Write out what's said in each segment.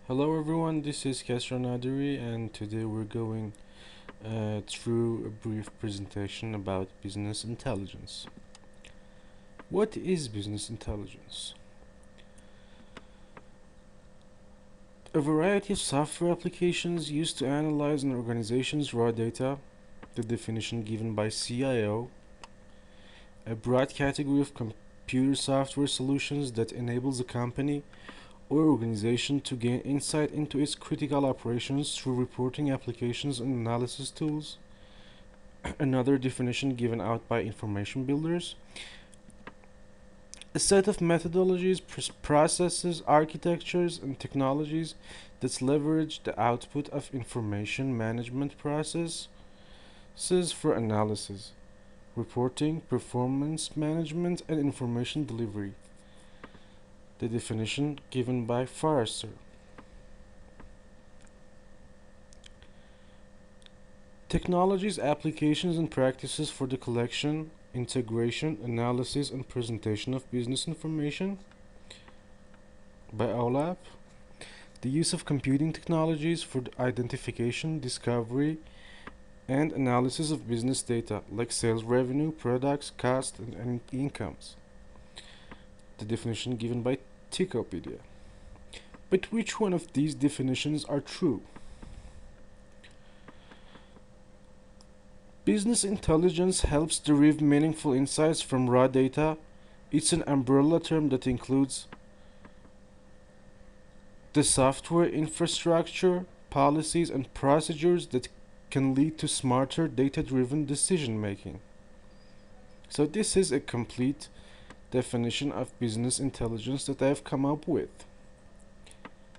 Hello everyone, this is Kasra Naderi, and today we're going through a brief presentation about business intelligence. What is business intelligence? A variety of software applications used to analyze an organization's raw data, the definition given by CIO, a broad category of computer software solutions that enables a company or organization to gain insight into its critical operations through reporting applications and analysis tools. Another definition given out by information builders: a set of methodologies, processes, architectures, and technologies that leverage the output of information management processes for analysis, reporting, performance management, and information delivery. The definition given by Forrester. Technologies, applications, and practices for the collection, integration, analysis, and presentation of business information by OLAP. The use of computing technologies for the identification, discovery, and analysis of business data like sales revenue, products, cost, and incomes. The definition given by Ticopedia. But which one of these definitions are true? Business intelligence helps derive meaningful insights from raw data. It's an umbrella term that includes the software infrastructure, policies, and procedures that can lead to smarter data-driven decision making. So this is a complete definition of business intelligence that I've come up with.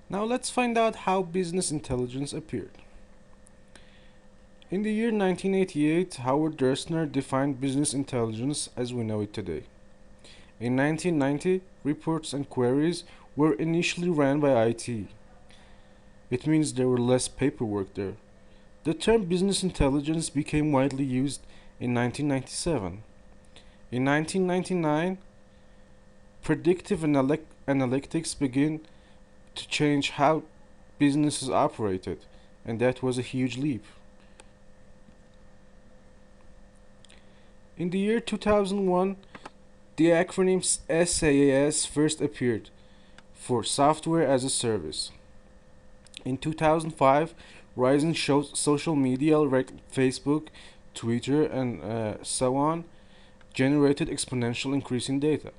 Now let's find out how business intelligence appeared. In the year 1988, Howard Dresner defined business intelligence as we know it today. In 1990, reports and queries were initially ran by IT. It means there were less paperwork there. The term business intelligence became widely used in 1997. In 1999, predictive analytics began to change how businesses operated, and that was a huge leap. In the year 2001, the acronym SaaS first appeared for Software as a Service. In 2005, rising social media like Facebook, Twitter, and so on generated exponential increase in data.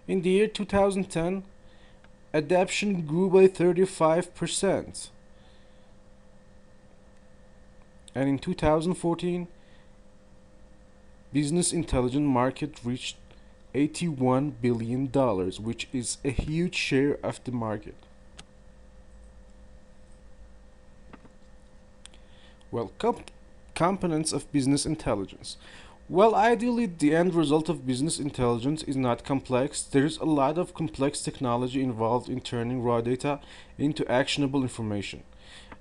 In the year 2010, adoption grew by 35%. And in 2014, business intelligence market reached $81 billion, which is a huge share of the market. Well, components of business intelligence. Well, ideally, the end result of business intelligence is not complex. There's a lot of complex technology involved in turning raw data into actionable information.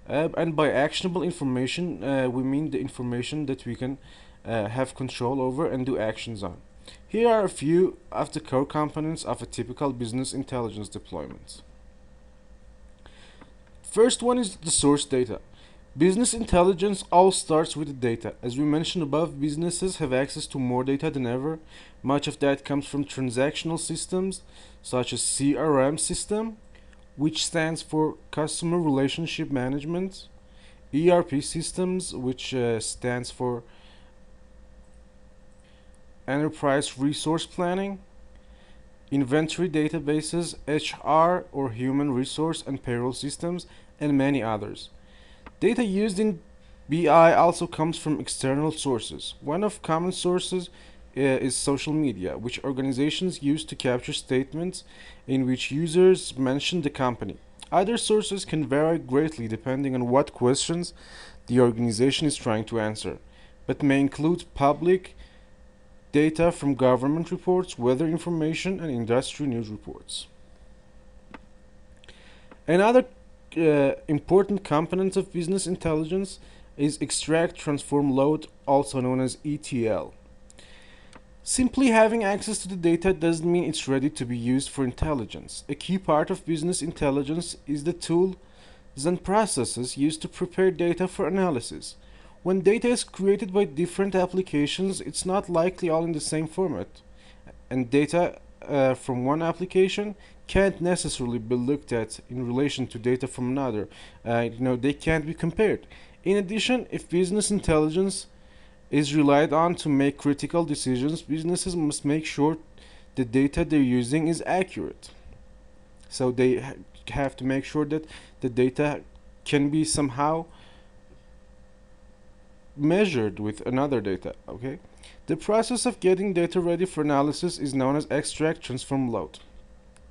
And by actionable information, we mean the information that we can have control over and do actions on. Here are a few of the core components of a typical business intelligence deployment. First one is the source data. Business intelligence all starts with the data. As we mentioned above, businesses have access to more data than ever. Much of that comes from transactional systems such as CRM system, which stands for Customer Relationship Management, ERP systems, which stands for Enterprise Resource Planning, inventory databases, HR or Human Resource and Payroll systems, and many others. Data used in BI also comes from external sources. One of common sources is social media, which organizations use to capture statements in which users mention the company. Other sources can vary greatly depending on what questions the organization is trying to answer, but may include public data from government reports, weather information, and industry news reports. Another important component of business intelligence is extract, transform, load, also known as ETL. Simply having access to the data doesn't mean it's ready to be used for intelligence. A key part of business intelligence is the tools and processes used to prepare data for analysis. When data is created by different applications, it's not likely all in the same format, and data from one application can't necessarily be looked at in relation to data from another. They can't be compared. In addition, if business intelligence is relied on to make critical decisions, businesses must make sure the data they're using is accurate. So they have to make sure that the data can be somehow measured with another data. Okay, the process of getting data ready for analysis is known as extract, transform, load.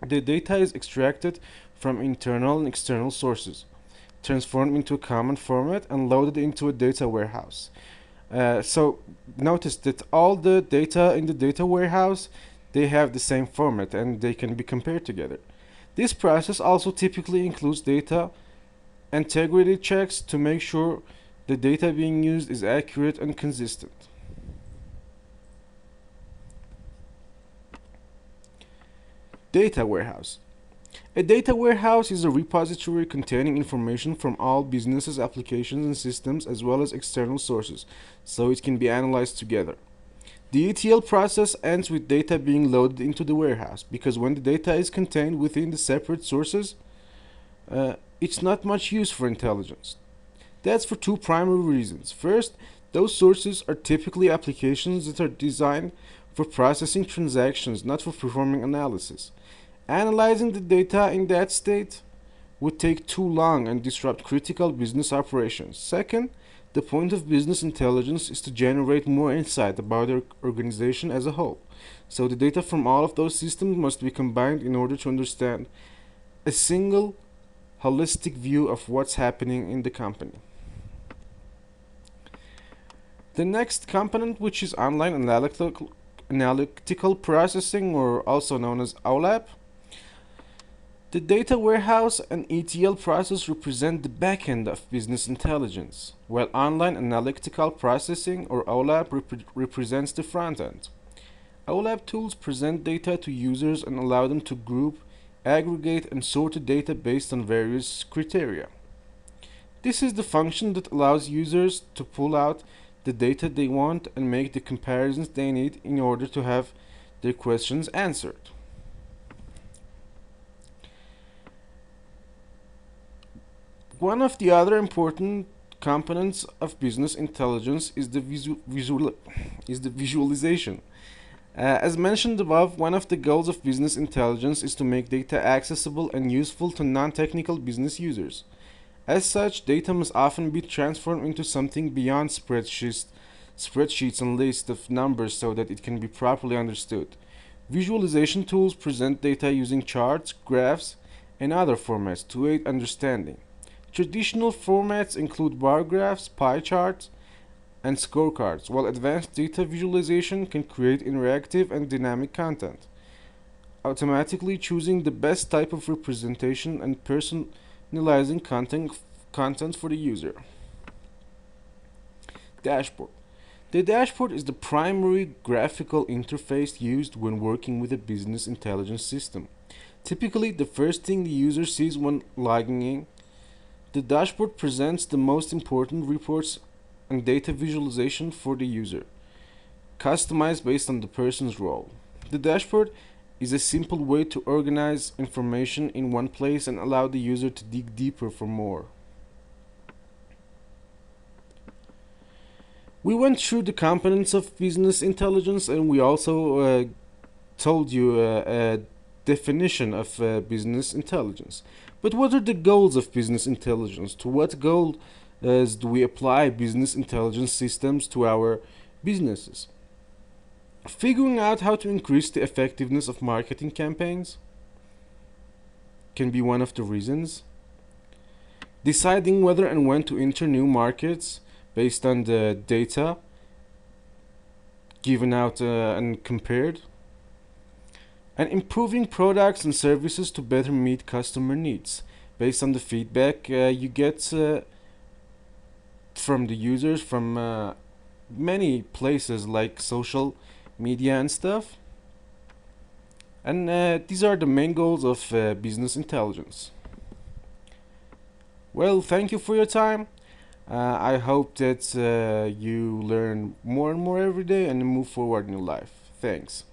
The data is extracted from internal and external sources, transformed into a common format, and loaded into a data warehouse. So notice that all the data in the data warehouse, they have the same format and they can be compared together. This process also typically includes data integrity checks to make sure the data being used is accurate and consistent. Data warehouse. A data warehouse is a repository containing information from all businesses, applications, and systems, as well as external sources, so it can be analyzed together. The ETL process ends with data being loaded into the warehouse, because when the data is contained within the separate sources, it's not much use for intelligence. That's for two primary reasons. First, those sources are typically applications that are designed for processing transactions, not for performing analysis. Analyzing the data in that state would take too long and disrupt critical business operations. Second, the point of business intelligence is to generate more insight about the organization as a whole. So the data from all of those systems must be combined in order to understand a single holistic view of what's happening in the company. The next component, which is online analytical processing, or also known as OLAP. The data warehouse and ETL process represent the backend of business intelligence, while online analytical processing, or OLAP, represents the front end. OLAP tools present data to users and allow them to group, aggregate, and sort the data based on various criteria. This is the function that allows users to pull out the data they want and make the comparisons they need in order to have their questions answered. One of the other important components of business intelligence is the visualization. As mentioned above, one of the goals of business intelligence is to make data accessible and useful to non-technical business users. As such, data must often be transformed into something beyond spreadsheets and lists of numbers so that it can be properly understood. Visualization tools present data using charts, graphs, and other formats to aid understanding. Traditional formats include bar graphs, pie charts, and scorecards, while advanced data visualization can create interactive and dynamic content, automatically choosing the best type of representation and personalizing content for the user. Dashboard. The dashboard is the primary graphical interface used when working with a business intelligence system. Typically, the first thing the user sees when logging in, the dashboard presents the most important reports and data visualization for the user, customized based on the person's role. The dashboard is a simple way to organize information in one place and allow the user to dig deeper for more. We went through the components of business intelligence, and we also told you a definition of business intelligence. But what are the goals of business intelligence? To what goal do we apply business intelligence systems to our businesses? Figuring out how to increase the effectiveness of marketing campaigns can be one of the reasons. Deciding whether and when to enter new markets based on the data given out and compared. And improving products and services to better meet customer needs based on the feedback you get from the users from many places like social media and stuff. And these are the main goals of business intelligence. Well, thank you for your time. I hope that you learn more and more every day and move forward in your life. Thanks.